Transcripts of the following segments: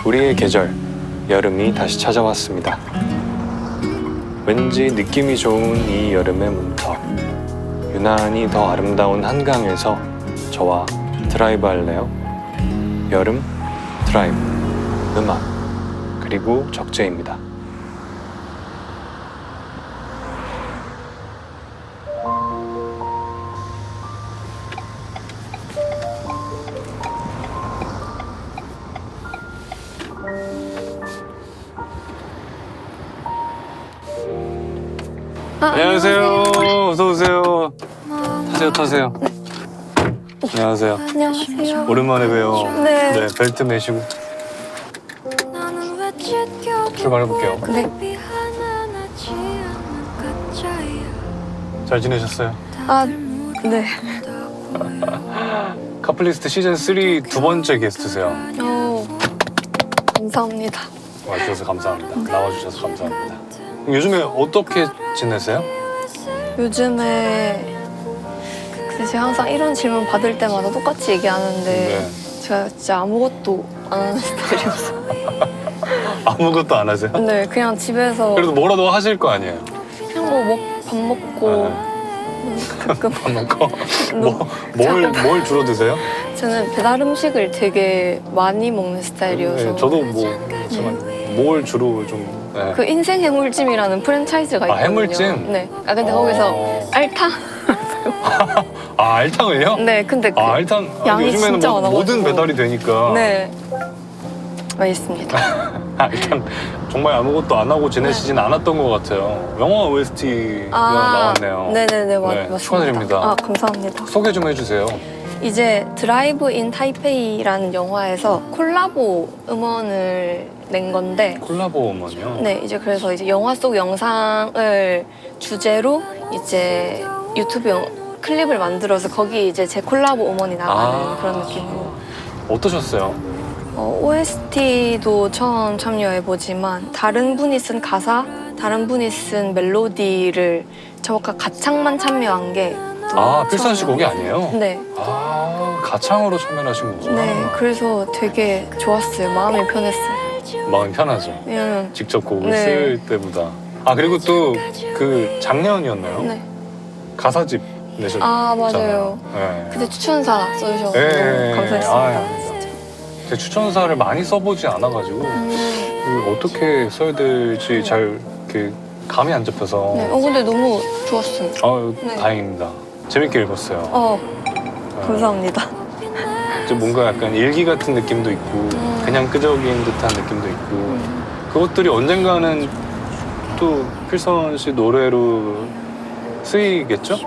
우리의 계절, 여름이 다시 찾아왔습니다. 왠지 느낌이 좋은 이 여름의 문턱. 유난히 더 아름다운 한강에서 저와 드라이브 할래요? 여름, 드라이브, 음악, 그리고 적재입니다. 안녕하세요. 어서 오세요. 타세요. 안녕하세요. 안녕하세요. 오랜만에 봬요. 네. 벨트 매시고 출발해볼게요. 네. 잘 지내셨어요? 아, 네. 카플리스트 시즌 3 두 번째 게스트세요. 감사합니다. 와주셔서 감사합니다. 나와주셔서 감사합니다. 요즘에 어떻게 지내세요? 요즘에 근데 제가 항상 이런 질문 받을 때마다 똑같이 얘기하는데 제가 진짜 아무것도 안 하는 스타일이어서 아무것도 안 하세요? 네, 그냥 집에서 그래도 뭐라도 하실 거 아니에요? 그냥 밥 먹고 가끔 밥 먹고 뭘 주로 드세요? 저는 배달 음식을 되게 많이 먹는 스타일이어서 네, 저도 뭘 주로 좀 그 인생 해물찜이라는 프랜차이즈가 있거든요. 해물찜? 네. 근데 거기서 알탕? 알탕을요? 네, 근데 그 알탕 양이 요즘에는 진짜 모든 많아가지고. 배달이 되니까 네. 맛있습니다. 알탕 정말 아무것도 안 하고 지내시진 않았던 것 같아요. 영화 OST가 나왔네요. 네네네, 맞습니다. 축하드립니다. 감사합니다. 소개 좀 해주세요. 이제 드라이브 인 타이페이라는 영화에서 콜라보 음원을 낸 건데 콜라보 음원이요? 네, 이제 그래서 이제 영화 속 영상을 주제로 이제 유튜브 클립을 만들어서 거기 이제 제 콜라보 음원이 나가는 그런 느낌으로. 어떠셨어요? OST도 처음 참여해보지만 다른 분이 쓴 가사, 다른 분이 쓴 멜로디를 저가 가창만 참여한 게 필선 씨 곡이 아니에요? 네. 가창으로 참여하신 거구나. 네, 그래서 되게 좋았어요. 마음이 편했어요. 마음이 편하죠. 왜냐면 직접 곡을 네. 쓸 때보다. 그리고 또 그 작년이었나요? 네. 가사집 내셨잖아요. 맞아요. 네. 그때 추천사 써주셔서 네. 감사했습니다. 제 추천사를 많이 써보지 않아가지고 어떻게 써야 될지 잘 이렇게 감이 안 잡혀서. 네. 근데 너무 좋았어요. 네. 다행입니다. 재밌게 읽었어요. 감사합니다. 이제 뭔가 약간 일기 같은 느낌도 있고 그냥 끄적인 듯한 느낌도 있고 그것들이 언젠가는 또 필선 씨 노래로 쓰이겠죠?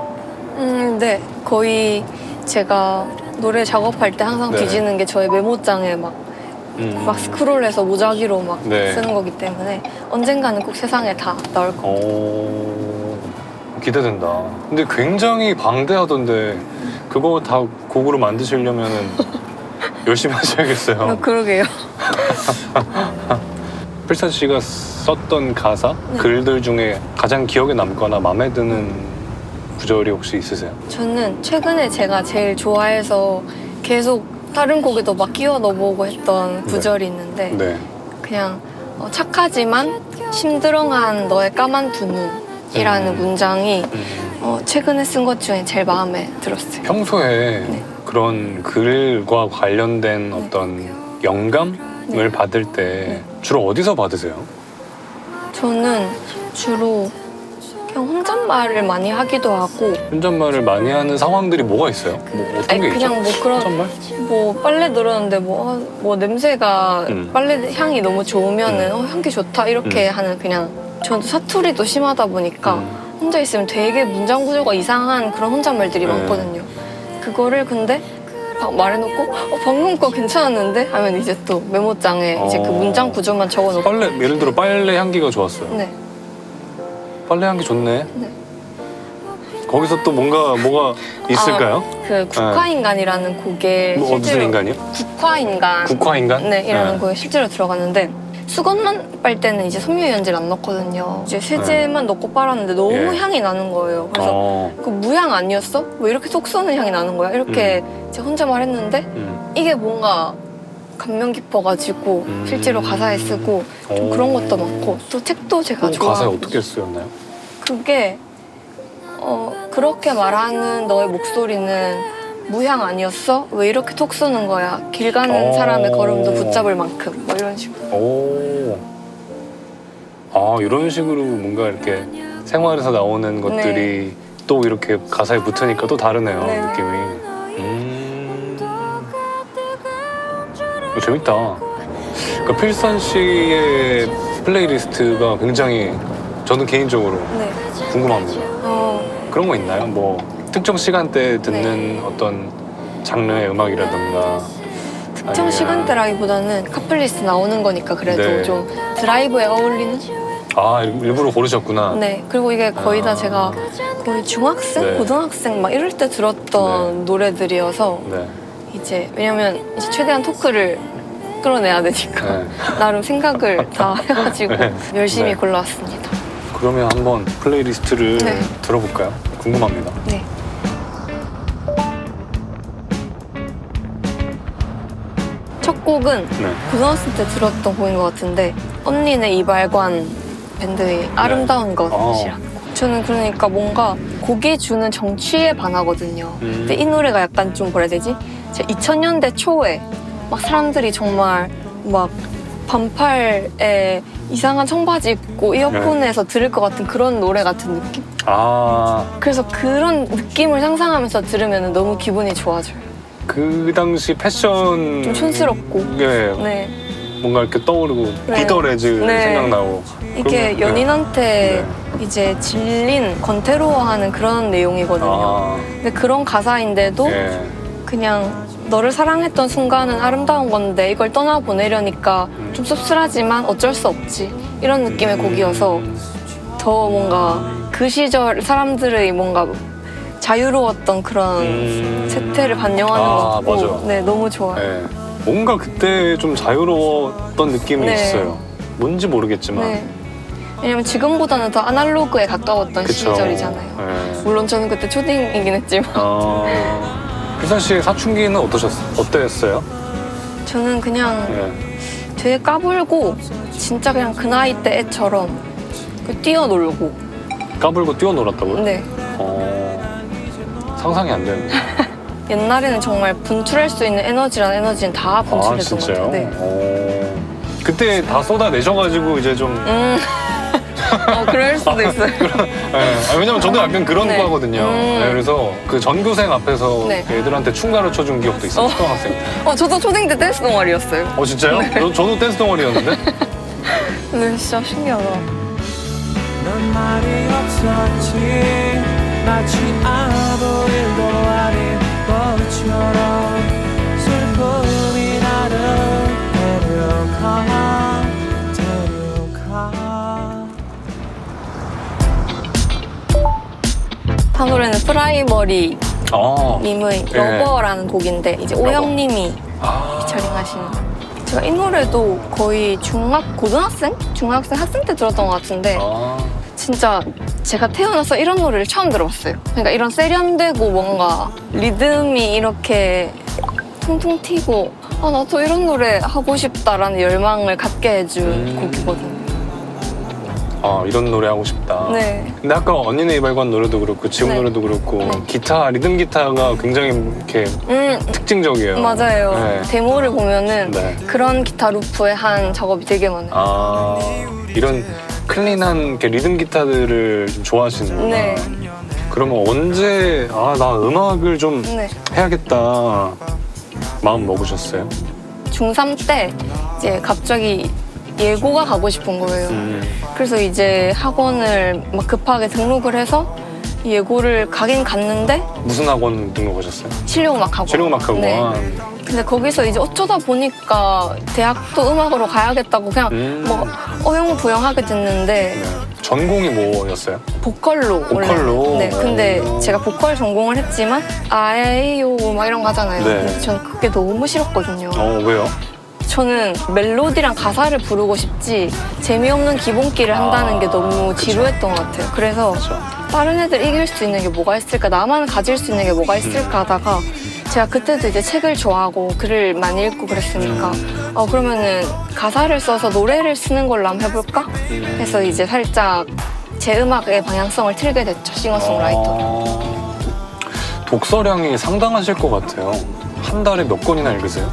네. 거의 제가 노래 작업할 때 항상 네. 뒤지는 게 저의 메모장에 막 스크롤해서 무작위로 막 네. 쓰는 거기 때문에 언젠가는 꼭 세상에 다 나올 것 같아요. 기대된다. 근데 굉장히 방대하던데 그거 다 곡으로 만드시려면은 열심히 하셔야겠어요. 그러게요. 필선 씨가 썼던 가사, 글들 중에 가장 기억에 남거나 마음에 드는 구절이 혹시 있으세요? 저는 최근에 제가 제일 좋아해서 계속 다른 곡에도 막 끼워 넣어보고 했던 구절이 있는데 네. 그냥 착하지만 심드렁한 너의 까만 두 눈이라는 문장이 최근에 쓴 것 중에 제일 마음에 들었어요. 평소에 그런 글과 관련된 어떤 영감을 받을 때 주로 어디서 받으세요? 저는 주로 그냥 혼잣말을 많이 하기도 하고 혼잣말을 많이 하는 상황들이 뭐가 있어요? 뭐 어떤 게 있죠? 그냥 뭐 그런 혼잣말? 빨래 늘었는데 뭐 냄새가 빨래 향이 너무 좋으면은 향기 좋다 이렇게 하는 그냥 저도 사투리도 심하다 보니까 혼자 있으면 되게 문장 구조가 이상한 그런 혼잣말들이 많거든요. 그거를 근데 막 말해놓고 방금 거 괜찮았는데 하면 이제 또 메모장에 이제 그 문장 구조만 적어놓고 예를 들어 빨래 향기가 좋았어요. 네. 빨래 향기 좋네. 네. 거기서 또 뭐가 있을까요? 그 국화인간이라는 곡에 무슨 실제로 인간이요? 국화인간. 국화인간? 네, 이라는 곡에 실제로 들어갔는데 수건만 빨 때는 이제 섬유유연제를 안 넣거든요. 이제 세제만 넣고 빨았는데 너무 향이 나는 거예요. 그래서 그 무향 아니었어? 뭐 이렇게 속 쏘는 향이 나는 거야. 이렇게 제가 혼자 말했는데 이게 뭔가 감명 깊어가지고 실제로 가사에 쓰고 좀 그런 것도 많고 또 책도 제가 가사에 좋아하고 어떻게 쓰였나요? 그게 그렇게 말하는 너의 목소리는 무향 아니었어? 왜 이렇게 톡 쏘는 거야? 길 가는 사람의 걸음도 붙잡을 만큼 뭐 이런 식으로. 오. 아, 이런 식으로 뭔가 이렇게 생활에서 나오는 것들이 또 이렇게 가사에 붙으니까 또 다르네요, 네. 느낌이. 재밌다. 그러니까 필선 씨의 플레이리스트가 굉장히 저는 개인적으로 네. 궁금합니다. 그런 거 있나요? 뭐 특정 시간대에 듣는 네. 어떤 장르의 음악이라든가 특정 아니면- 시간대라기보다는 카플리스트 나오는 거니까 그래도 네. 좀 드라이브에 어울리는? 아, 일부러 고르셨구나. 네. 그리고 이게 거의 다 제가 거의 중학생, 네. 고등학생 막 이럴 때 들었던 노래들이어서 네. 이제 왜냐면 이제 최대한 토크를 끌어내야 되니까 네. 나름 생각을 다 해가지고 네. 열심히 네. 골라왔습니다. 그러면 한번 플레이리스트를 네. 들어볼까요? 궁금합니다. 네. 첫 곡은 네. 고등학생 때 들었던 곡인 것 같은데 언니네 이발관 밴드의 아름다운 것이라는 곡. 저는 그러니까 뭔가 곡이 주는 정취에 반하거든요. 근데 이 노래가 약간 좀 뭐라 해야 되지? 2000년대 초에 막 사람들이 정말 막 반팔에 이상한 청바지 입고 이어폰에서 들을 것 같은 그런 노래 같은 느낌? 아, 그래서 그런 느낌을 상상하면서 들으면 너무 기분이 좋아져요. 그 당시 패션 좀 촌스럽고. 예, 네. 뭔가 이렇게 떠오르고 네. 비더레즈 네. 생각나고 이게 그러면- 연인한테 이제 질린, 건태로워하는 그런 내용이거든요. 아, 근데 그런 가사인데도 예. 그냥 너를 사랑했던 순간은 아름다운 건데 이걸 떠나보내려니까 좀 씁쓸하지만 어쩔 수 없지. 이런 느낌의 곡이어서 더 뭔가 그 시절 사람들의 뭔가 자유로웠던 그런 세태를 반영하는 것 같고 맞아. 네, 너무 좋아요. 예. 뭔가 그때 좀 자유로웠던 느낌이 네. 있어요. 뭔지 모르겠지만. 네. 왜냐면 지금보다는 더 아날로그에 가까웠던 그쵸. 시절이잖아요. 예. 물론 저는 그때 초딩이긴 했지만 필선 씨의 사춘기는 어땠어요? 저는 그냥 예. 되게 까불고 진짜 그냥 그 나이 때 애처럼 뛰어놀고 까불고 뛰어놀았다고요? 네. 상상이 안 되는데. 옛날에는 정말 분출할 수 있는 에너지란 에너지는 다 아, 분출했던 것 진짜요? 같아요. 네. 그때 다 쏟아내셔가지고 이제 좀. 그럴 수도 있어요. 예. 왜냐면 저도 약간 그런 네. 거거든요. 예, 그래서 그 전교생 앞에서 네. 그 애들한테 춤 가르쳐준 기억도 있어요. 초등학생 때. 저도 초딩 때 댄스 동아리였어요. 진짜요? 저도 댄스 동아리였는데? 근데 진짜 신기하다. 넌 말이 없었지 마치 아무 일도 아닌 것처럼 슬픔이 나를 데려가 한 노래는 프라이머리 아, 님의 예. 러버라는 곡인데 이제 러버. 오영님이 아, 피처링하시는 제가 이 노래도 거의 중학생 학생 때 들었던 것 같은데 진짜 제가 태어나서 이런 노래를 처음 들어봤어요. 그러니까 이런 세련되고 뭔가 리듬이 이렇게 통통 튀고 나도 이런 노래 하고 싶다라는 열망을 갖게 해준 곡이거든요. 이런 노래 하고 싶다. 네. 근데 아까 언니네 이발관 노래도 그렇고 지금 네. 노래도 그렇고 네. 기타, 리듬 기타가 굉장히 이렇게 특징적이에요. 맞아요. 네. 데모를 보면은 네. 그런 기타 루프에 한 작업이 되게 많아요. 이런 클린한 이렇게 리듬 기타들을 좀 좋아하시는구나. 네. 그러면 언제 나 음악을 좀 네. 해야겠다 마음 먹으셨어요? 중3 때 이제 갑자기 예고가 가고 싶은 거예요. 그래서 이제 학원을 막 급하게 등록을 해서 예고를 가긴 갔는데 무슨 학원 등록하셨어요? 실용음악학원. 실용음악학원. 네. 근데 거기서 이제 어쩌다 보니까 대학도 음악으로 가야겠다고 그냥 뭐 어영부영하게 됐는데 네. 전공이 뭐였어요? 보컬로 보컬로? 원래. 네. 근데 제가 보컬 전공을 했지만 아에이오 막 이런 거 하잖아요. 네. 근데 전 그게 너무 싫었거든요. 왜요? 저는 멜로디랑 가사를 부르고 싶지 재미없는 기본기를 한다는 게 너무 그쵸. 지루했던 것 같아요. 그래서 그쵸. 다른 애들 이길 수 있는 게 뭐가 있을까, 나만 가질 수 있는 게 뭐가 있을까 하다가 제가 그때도 이제 책을 좋아하고 글을 많이 읽고 그랬으니까 그러면은 가사를 써서 노래를 쓰는 걸로 한번 해볼까? 해서 이제 살짝 제 음악의 방향성을 틀게 됐죠. 싱어송라이터. 독서량이 상당하실 것 같아요. 한 달에 몇 권이나 읽으세요?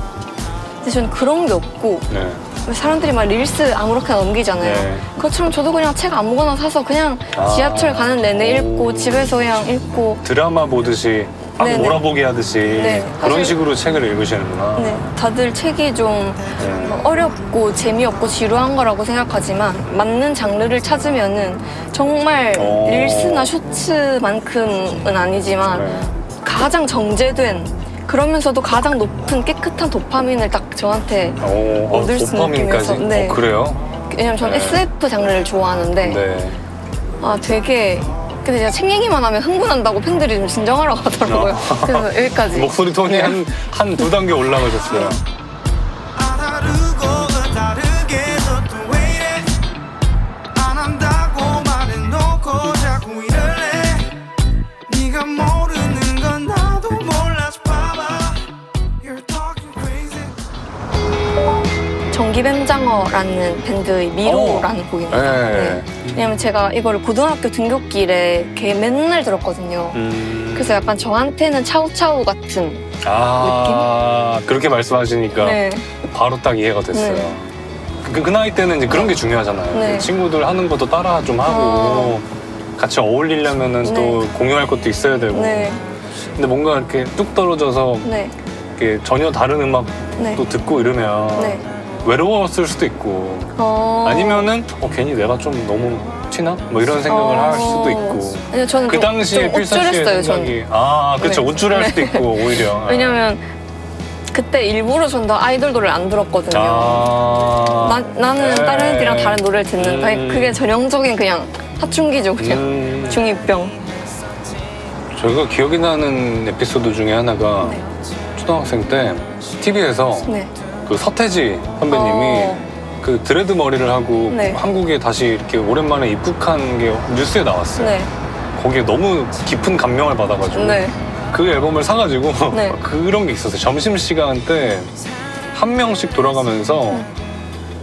근데 저는 그런 게 없고 네. 왜 사람들이 막 릴스 아무렇게나 넘기잖아요. 네. 그것처럼 저도 그냥 책 아무거나 사서 그냥 지하철 가는 내내 읽고 집에서 그냥 읽고 드라마 보듯이 막 네네. 몰아보기 하듯이 네, 그런 사실- 식으로 책을 읽으시는구나. 네, 다들 책이 좀 네. 어렵고 재미없고 지루한 거라고 생각하지만 맞는 장르를 찾으면은 정말 릴스나 쇼츠만큼은 아니지만 네. 가장 정제된 그러면서도 가장 높은 깨끗한 도파민을 딱 저한테 얻을 수 있는 도파민까지? 느낌이어서, 네. 그래요? 왜냐면 저는 네. SF 장르를 좋아하는데 네. 되게 근데 제가 책 얘기만 하면 흥분한다고 팬들이 좀 진정하라고 하더라고요. 그래서 여기까지. 목소리 톤이 네. 한 두 단계 올라가셨어요. 안 하루고 다르게도 또 왜 이래 안 한다고 말해놓고 자꾸 이럴래 네가 모르는 건 나도 몰라서 봐봐 You're talking crazy 전기뱀장어라는 밴드의 미로라는 곡입니다. 네. 왜냐면 제가 이거를 고등학교 등교길에 걔 맨날 들었거든요. 그래서 약간 저한테는 차우차우 같은 그렇게 말씀하시니까 네. 바로 딱 이해가 됐어요. 네. 그 나이 때는 이제 그런 게 중요하잖아요. 네. 친구들 하는 것도 따라 좀 하고 같이 어울리려면은 네. 또 공유할 것도 있어야 되고. 네. 근데 뭔가 이렇게 뚝 떨어져서 네. 이렇게 전혀 다른 음악도 네. 듣고 이러면 네. 외로웠을 수도 있고 아니면은 괜히 내가 좀 너무 튀나? 뭐 이런 생각을 할 수도 있고. 아니요, 저는 그 당시에 좀 필선 씨의 우쭐했어요, 생각이 저는. 그렇죠. 네. 우쭐할 수도 네. 있고 오히려. 왜냐면 그때 일부러 전 더 아이돌 노래를 안 들었거든요. 나는 네. 다른 애들이랑 다른 노래를 듣는 그게 전형적인 그냥 사춘기죠, 그냥 중2병. 저희가 기억이 나는 에피소드 중에 하나가 네. 초등학생 때 TV에서 네. 그 서태지 선배님이 그 드레드 머리를 하고 네. 한국에 다시 이렇게 오랜만에 입국한 게 뉴스에 나왔어요. 네. 거기에 너무 깊은 감명을 받아가지고 네. 그 앨범을 사가지고 네. 그런 게 있었어요. 점심시간 때 한 명씩 돌아가면서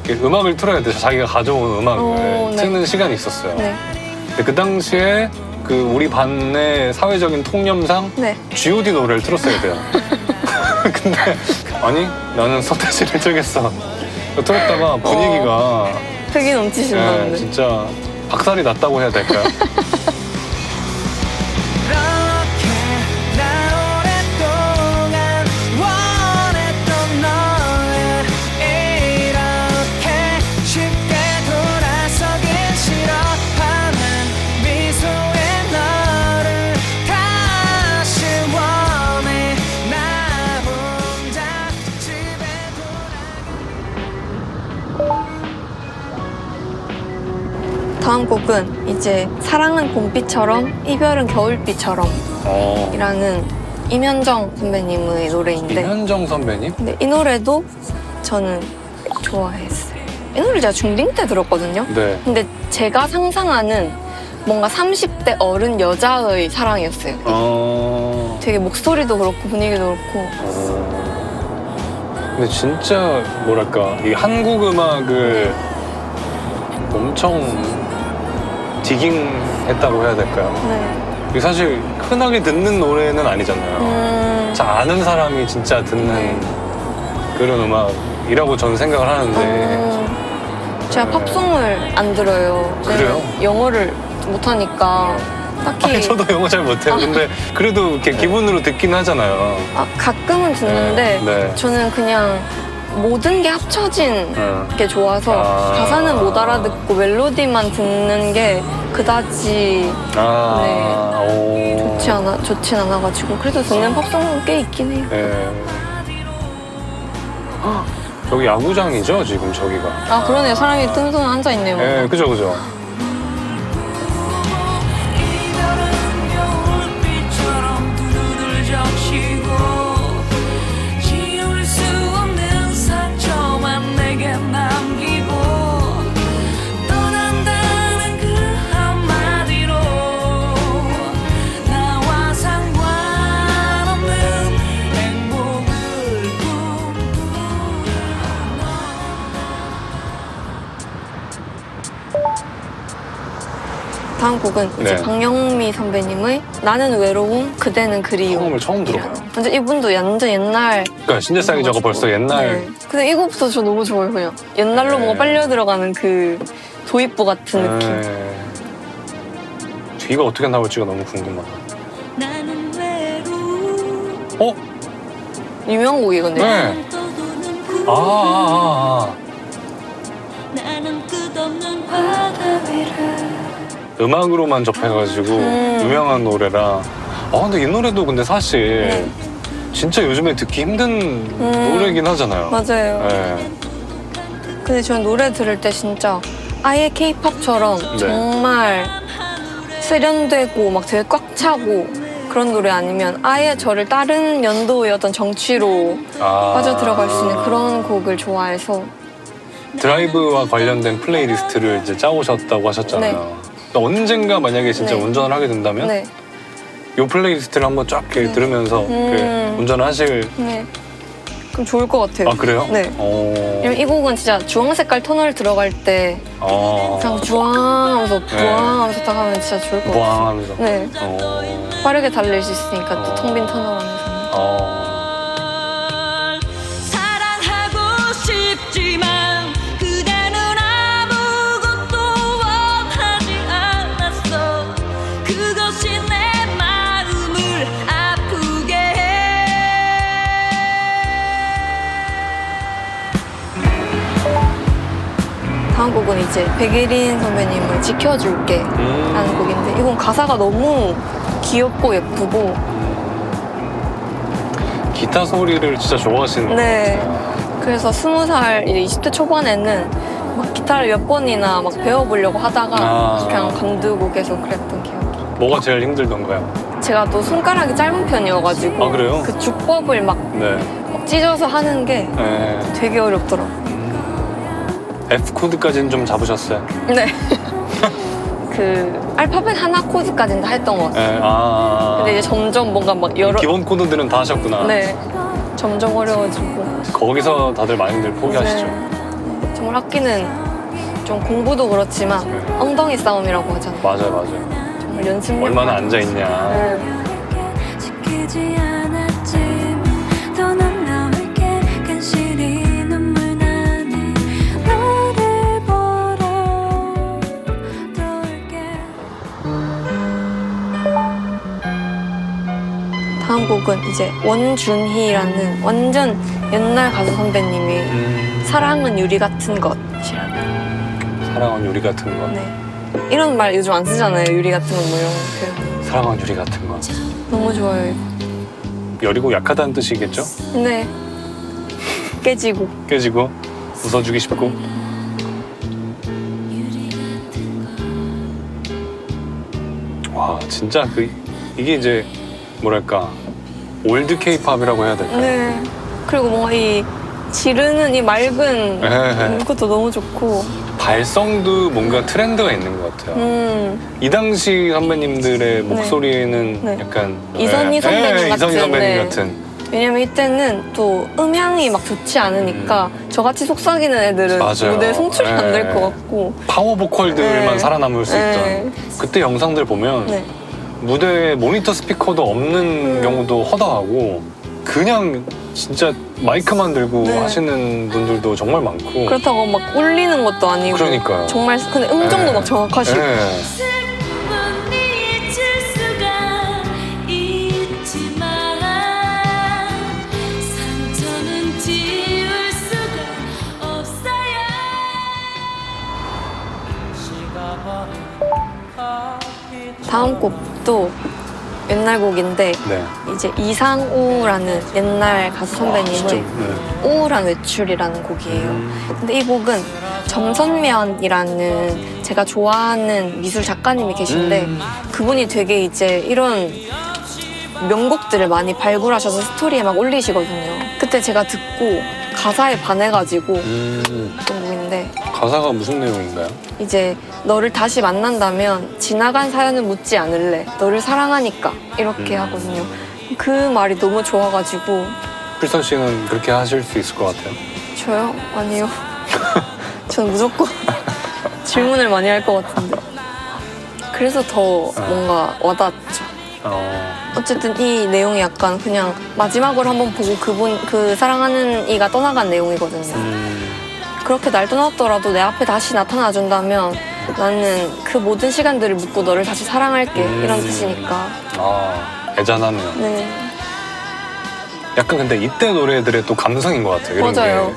이렇게 음악을 틀어야 돼서 자기가 가져온 음악을 네. 트는 시간이 있었어요. 네. 근데 그 당시에 그 우리 반의 사회적인 통념상 네. G.O.D 노래를 틀었어야 돼요. 근데 아니 나는 서태지를 틀겠어. 틀었다가 분위기가 팩이 넘치신다는데. 진짜 박살이 났다고 해야 될까요? 이렇게 나 오랫동안 원했던 너를 이렇게 쉽게 돌아서긴 싫어 환한 미소의 너를 다시 원해 나 혼자 집에 다음 곡은 이제 사랑은 봄비처럼 이별은 겨울비처럼 이라는 임현정 선배님의 노래인데 임현정 선배님? 근데 이 노래도 저는 좋아했어요. 이 노래 제가 중딩 때 들었거든요. 네. 근데 제가 상상하는 뭔가 30대 어른 여자의 사랑이었어요. 되게 목소리도 그렇고 분위기도 그렇고 근데 진짜 뭐랄까 이 한국 음악을 엄청 디깅했다고 해야 될까요? 네. 이게 사실 흔하게 듣는 노래는 아니잖아요. 잘 아는 사람이 진짜 듣는 그런 음악이라고 저는 생각을 하는데 제가 팝송을 안 들어요. 그래요? 영어를 못하니까 딱히 아니, 저도 영어 잘 못해요. 근데 그래도 이렇게 기분으로 듣긴 하잖아요. 가끔은 듣는데 네. 저는 그냥 모든 게 합쳐진 게 좋아서 가사는 못 알아듣고 멜로디만 듣는 게 그다지 좋진 않아가지고 그래도 듣는 팝송은 꽤 있긴 해요. 네. 저기 야구장이죠 지금 저기가. 그러네요. 사람이 뜬손 앉아 있네요. 네, 그죠. 이별은 겨울비처럼 두루들 적시고 지울 수 없는 상처만 다음 곡은 이제 네. 박영미 선배님의 나는 외로움 그대는 그리움. 성음을 처음 들어봐요. 완전 이분도 완전 옛날. 그러니까 신재상이저가 벌써 옛날 네. 근데 이 곡부터 저 너무 좋아요 그냥. 옛날로 네. 뭔가 빨려 들어가는 그 도입부 같은 느낌. 뒤가 어떻게 나올지가 너무 궁금하다. 나는 외로운 어? 유명한 곡이거든요. 네. 나는 끝없는 바다 위를 음악으로만 접해가지고 유명한 노래라. 근데 이 노래도 근데 사실 네. 진짜 요즘에 듣기 힘든 노래긴 하잖아요. 맞아요. 네. 근데 저는 노래 들을 때 진짜 아예 케이팝처럼 네. 정말 세련되고 막 되게 꽉 차고 그런 노래 아니면 아예 저를 다른 연도의 어떤 정취로 빠져 들어갈 수 있는 그런 곡을 좋아해서. 드라이브와 관련된 플레이리스트를 이제 짜오셨다고 하셨잖아요. 그러니까 언젠가 만약에 진짜 네. 운전을 하게 된다면 네. 이 플레이리스트를 한번 쫙 이렇게 들으면서 이렇게 운전을 하실. 네. 그럼 좋을 것 같아요. 아 그래요? 네. 왜냐면 이 곡은 진짜 주황 색깔 터널 들어갈 때 그냥 주황하면서 부황하면서 딱 하면 진짜 좋을 것 같아요. 부황하면서. 네. 빠르게 달릴 수 있으니까 또 텅 빈 터널 안에서. 사랑하고 싶지만 그대는 아무것도 원하지 않았어. 그것이 내 마음을 아프게 해. 다음 곡은 이제 백예린 선배님을 지켜줄게 라는 곡인데 이건 가사가 너무 귀엽고 예쁘고 기타 소리를 진짜 좋아하시는 네. 그래서 20살 이제 20대 초반에는 막 기타를 몇 번이나 막 배워보려고 하다가 그냥 관두고 계속 그랬던 기억이. 뭐가 제일 힘들던가요? 제가 또 손가락이 짧은 편이어가지고 아, 그래요? 그 주법을 막 네. 찢어서 하는 게 되게 어렵더라고요. F 코드까지는 좀 잡으셨어요? 네. 그 알파벳 하나 코드까지는 다 했던 것 같아요. 근데 이제 점점 뭔가 막 여러 기본 코드들은 다 하셨구나. 네. 점점 어려워지고. 거기서 다들 많이들 포기하시죠. 네. 정말 악기는 좀 공부도 그렇지만 엉덩이 싸움이라고 하잖아요. 맞아요. 정말 연습. 얼마나 앉아 있냐. 네. 지키지 않았지만 더 남나올게 간신히 눈물 나네. 너를 보러 떠올게. 다음 곡은 이제 원준희라는 완전 옛날 가수 선배님이 사랑은 유리 같은 것이라는. 사랑은 유리 같은 거. 네. 이런 말 요즘 안 쓰잖아요. 유리 같은 거 뭐 이런 거 표현. 사랑은 유리 같은 거. 너무 좋아요. 여리고 약하다는 뜻이겠죠? 이거. 네. 깨지고. 깨지고 웃어주기 쉽고. 와 진짜 이게 이제 뭐랄까 올드 케이팝이라고 해야 될까요? 네. 그리고 뭔가 이 지르는 이 맑은 것도 너무 좋고. 발성도 뭔가 트렌드가 있는 것 같아요. 이 당시 선배님들의 목소리는 네. 약간 이선희 선배님 같은. 이선희 선배님 네. 같은. 왜냐면 이때는 또 음향이 막 좋지 않으니까 저같이 속삭이는 애들은 맞아요. 무대에 송출이 안 될 네. 것 같고. 파워 보컬들만 네. 살아남을 수 네. 있던 그때 영상들 보면 네. 무대에 모니터 스피커도 없는 경우도 허다하고 그냥 진짜 마이크만 들고 네. 하시는 분들도 정말 많고. 그렇다고 막 울리는 것도 아니고. 그러니까요. 정말 근데 음정도 네. 막 정확하시고. 네. 슬픔은 잊을 수가 있지만 상처는 지울 수가 없어요. 다음 곡도 옛날 곡인데 네. 이제 이상우라는 옛날 가수 선배님의 진짜, 우울한 외출이라는 곡이에요. 근데 이 곡은 정선면이라는 제가 좋아하는 미술 작가님이 계신데 그분이 되게 이제 이런 명곡들을 많이 발굴하셔서 스토리에 막 올리시거든요. 그때 제가 듣고 가사에 반해가지고 했던 곡인데 가사가 무슨 내용인가요? 이제 너를 다시 만난다면 지나간 사연은 묻지 않을래. 너를 사랑하니까 이렇게 하거든요. 그 말이 너무 좋아가지고. 필선 씨는 그렇게 하실 수 있을 것 같아요. 저요? 아니요. 저는 무조건 질문을 많이 할 것 같은데. 그래서 더 뭔가 와닿았죠. 어쨌든 이 내용이 약간 그냥 마지막으로 한번 보고 그 사랑하는 이가 떠나간 내용이거든요. 그렇게 날 떠났더라도 내 앞에 다시 나타나준다면 나는 그 모든 시간들을 묻고 너를 다시 사랑할게. 이런 뜻이니까. 애잔하면. 네. 약간 근데 이때 노래들의 또 감성인 것 같아요. 이런 맞아요.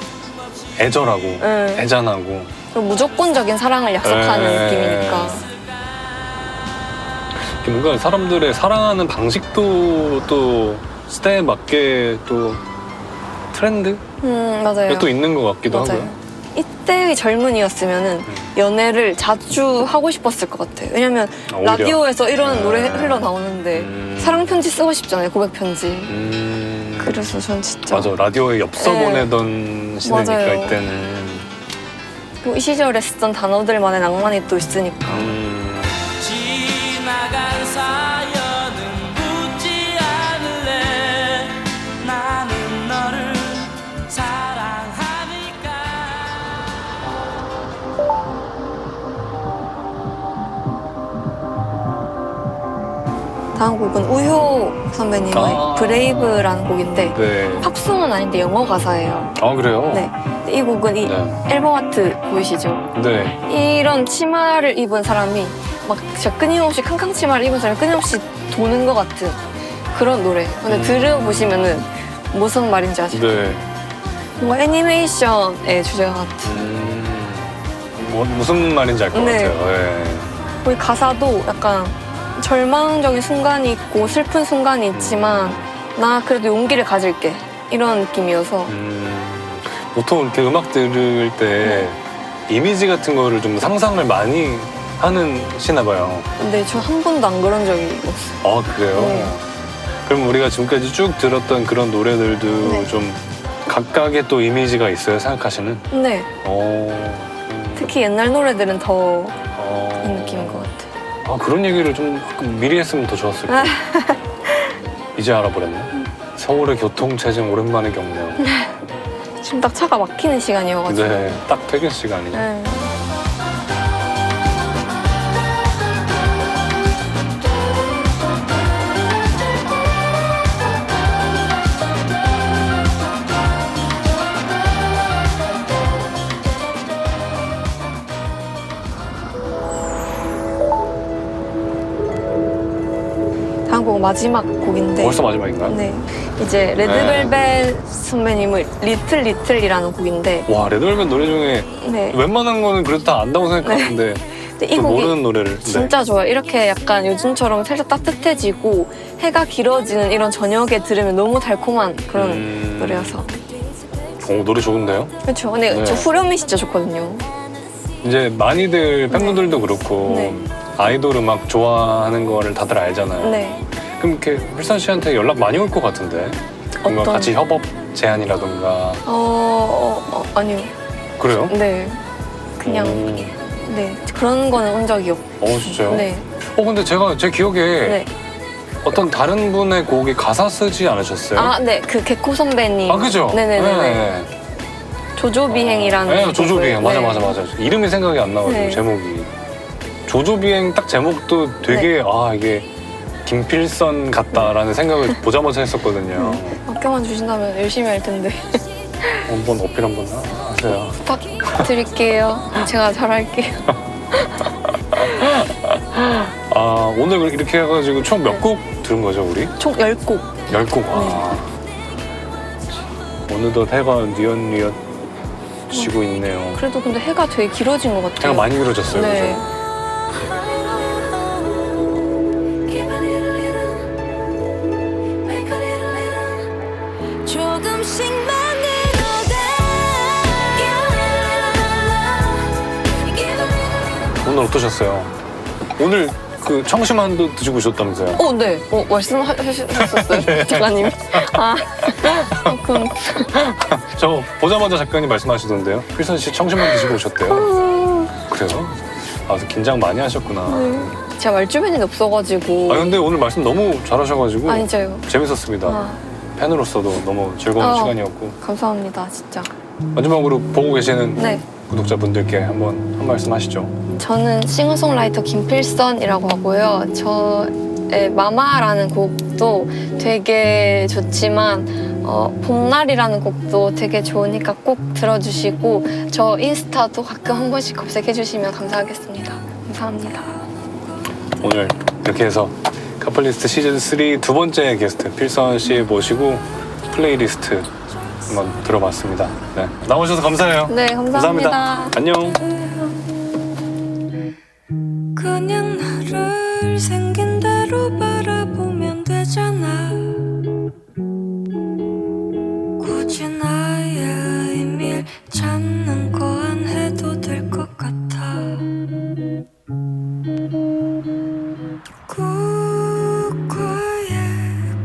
게 애절하고 네. 애잔하고. 그리고 무조건적인 사랑을 약속하는 느낌이니까. 뭔가 사람들의 사랑하는 방식도 또 시대에 맞게 또 트렌드? 맞아요. 또 있는 것 같기도 맞아요. 하고요. 이때의 젊은이였으면은 연애를 자주 하고 싶었을 것 같아요. 왜냐면 오히려. 라디오에서 이런 노래 흘러나오는데 사랑 편지 쓰고 싶잖아요. 고백 편지. 그래서 전 진짜 맞아. 라디오에 엽서 네. 보내던 시대니까 맞아요. 이때는. 그리고 이 시절에 쓰던 단어들만의 낭만이 또 있으니까. 지나간 사연은 묻지 않을래 나는 너를 사랑하니까 다음 곡은 우효 선배님의 브레이브라는 곡인데 네. 팝송은 아닌데 영어 가사예요. 그래요? 네. 이 곡은 이 네. 앨범 아트 보이시죠? 네. 이런 치마를 입은 사람이 막 진짜 끊임없이 캉캉 치마를 입은 사람이 끊임없이 도는 것 같은 그런 노래. 근데 들어보시면은 무슨 말인지 아시죠? 네. 뭔가 애니메이션의 주제가 같은. 무슨 말인지 알 것 네. 같아요. 네. 거기 가사도 약간 절망적인 순간이 있고 슬픈 순간이 있지만 나 그래도 용기를 가질게 이런 느낌이어서 보통 이렇게 음악 들을 때 이미지 같은 거를 좀 상상을 많이 하는 시나 봐요. 근데 저 한 번도 안 그런 적이 없어요. 그래요? 네. 그럼 우리가 지금까지 쭉 들었던 그런 노래들도 네. 좀 각각의 또 이미지가 있어요, 생각하시는? 네. 특히 옛날 노래들은 더 이 느낌인 것 같아요. 그런 얘기를 좀 미리 했으면 더 좋았을 거예요. 이제 알아버렸네. 서울의 교통체증 오랜만에 겪네요. 지금 딱 차가 막히는 시간이어가지고. 네, 딱 퇴근 시간이죠. 네. 다음 곡은 마지막 곡인데. 벌써 마지막인가요? 네. 이제 레드벨벳 선배님의 리틀 리틀이라는 곡인데. 와, 레드벨벳 노래 중에 네. 웬만한 거는 그래도 다 안다고 생각하는데 근데 이 좀 곡이 모르는 노래를. 진짜 좋아요. 이렇게 약간 요즘처럼 살짝 따뜻해지고 해가 길어지는 이런 저녁에 들으면 너무 달콤한 그런 노래여서. 노래 좋은데요? 그렇죠. 근데 네. 저 후렴이 진짜 좋거든요. 이제 많이들 팬분들도 그렇고 네. 아이돌 음악 좋아하는 거를 다들 알잖아요. 네. 그럼 이렇게 훌산 씨한테 연락 많이 올 것 같은데? 뭔가 어떤? 같이 협업 제안이라던가. 아니요. 그래요? 네. 그냥 네 그런 거는 온 적이 없고. 진짜요? 네. 근데 제 기억에 네. 어떤 다른 분의 곡에 가사 쓰지 않으셨어요? 네. 그 개코 선배님. 그죠? 네네네. 조조비행이라는. 네, 조조비행. 곡을. 맞아. 이름이 생각이 안 나가지고, 네. 제목이. 조조비행 딱 제목도 되게, 이게 김필선 같다라는 생각을 보자마자 했었거든요. 맡겨만 주신다면 열심히 할 텐데. 한번 어필 한번 하세요. 부탁드릴게요. 제가 잘할게요. 오늘 이렇게 해가지고 총 몇 곡 들은 거죠, 우리? 총 10곡. 10곡. 어느덧 해가 뉘엿뉘엿 지고 있네요. 그래도 근데 해가 되게 길어진 것 같아요. 해가 많이 길어졌어요, 네. 그죠? 조금씩만 늘어가 오늘 어떠셨어요? 오늘 그 청심환도 드시고 오셨다면서요? 네. 말씀하셨었어요. 작가님. 그럼. 저 보자마자 작가님 말씀하시던데요. 필선 씨 청심환 드시고 오셨대요. 그래요? 긴장 많이 하셨구나. 제가 말주변이 없어가지고. 근데 오늘 말씀 너무 잘하셔가지고 아니죠. 재밌었습니다. 팬으로서도 너무 즐거운 시간이었고. 감사합니다, 진짜. 마지막으로 보고 계시는 네. 구독자분들께 한번 한 말씀 하시죠. 저는 싱어송라이터 김필선이라고 하고요. 저의 마마라는 곡도 되게 좋지만 봄날이라는 곡도 되게 좋으니까 꼭 들어주시고 저 인스타도 가끔 한 번씩 검색해 주시면 감사하겠습니다. 감사합니다. 오늘 이렇게 해서 카플리스트 시즌3 두 번째 게스트 필선 씨 모시고 플레이리스트 한번 들어봤습니다. 네. 나오셔서 감사해요. 네, 감사합니다. 안녕. 그냥 나를 생긴 대로 바라보면 되잖아. 굳이 나의 의미를 찾는 거 안 해도 될 것 같아. 국화의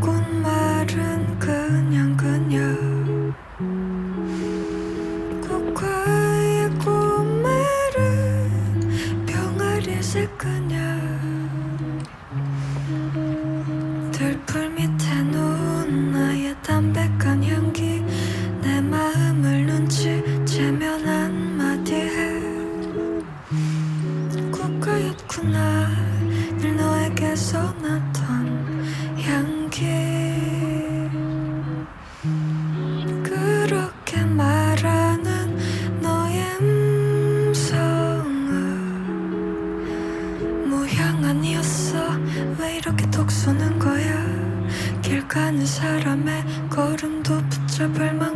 꽃말은 그냥 국화의 꽃말은 병아리색 그냥 들풀 밑에 놓은 나의 담백한 향기 내 마음을 눈치채면 한마디해 국화였구나 늘 너에게서 났던 향기 그렇게 말하는 너의 음성은 모양 아니었어 왜 이렇게 톡 쏘는 거야 길 가는 사람의 걸음도 붙잡을 만큼